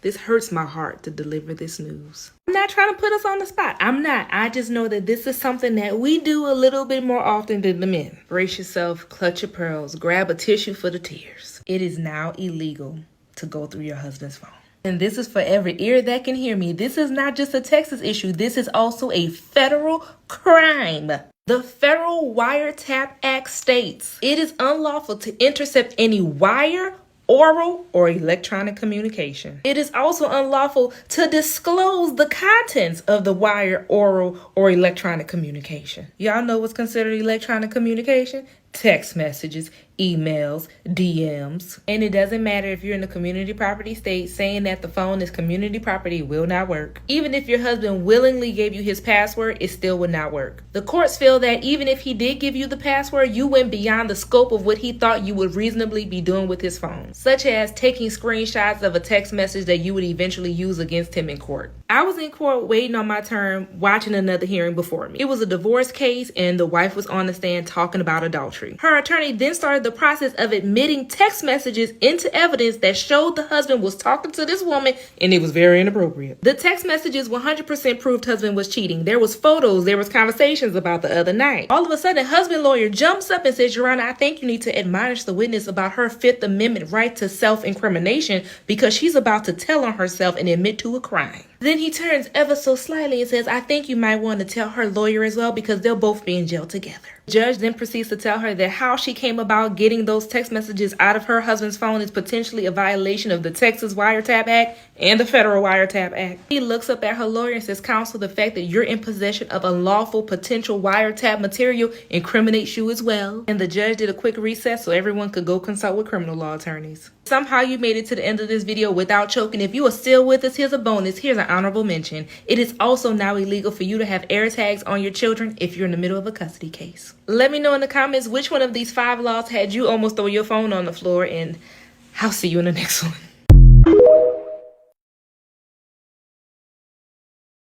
This hurts my heart to deliver this news. I'm not trying to put us on the spot. I'm not. I just know that this is something that we do a little bit more often than the men. Brace yourself, clutch your pearls, grab a tissue for the tears. It is now illegal to go through your husband's phone. And this is for every ear that can hear me. This is not just a Texas issue. This is also a federal crime. The Federal Wiretap Act states it is unlawful to intercept any wire, oral, or electronic communication. It is also unlawful to disclose the contents of the wire, oral, or electronic communication. Y'all know what's considered electronic communication? Text messages, emails, DMs. And it doesn't matter if you're in a community property state, saying that the phone is community property will not work. Even if your husband willingly gave you his password, it still would not work. The courts feel that even if he did give you the password, you went beyond the scope of what he thought you would reasonably be doing with his phone, such as taking screenshots of a text message that you would eventually use against him in court. I was in court waiting on my turn, watching another hearing before me. It was a divorce case and the wife was on the stand talking about adultery. Her attorney then started the process of admitting text messages into evidence that showed the husband was talking to this woman and it was very inappropriate. The text messages 100% proved husband was cheating. There was photos, there was conversations about the other night. All of a sudden, husband lawyer jumps up and says, Your Honor, I think you need to admonish the witness about her Fifth Amendment right to self-incrimination because she's about to tell on herself and admit to a crime. Then he turns ever so slightly and says, I think you might want to tell her lawyer as well because they'll both be in jail together. The judge then proceeds to tell her that how she came about getting those text messages out of her husband's phone is potentially a violation of the Texas Wiretap Act and the Federal Wiretap Act. He looks up at her lawyer and says, Counsel, the fact that you're in possession of unlawful potential wiretap material incriminates you as well. And the judge did a quick recess so everyone could go consult with criminal law attorneys. Somehow you made it to the end of this video without choking. If you are still with us, here's a bonus. Here's an honorable mention. It is also now illegal for you to have AirTags on your children if you're in the middle of a custody case. Let me know in the comments which one of these 5 laws had you almost throw your phone on the floor, and I'll see you in the next one.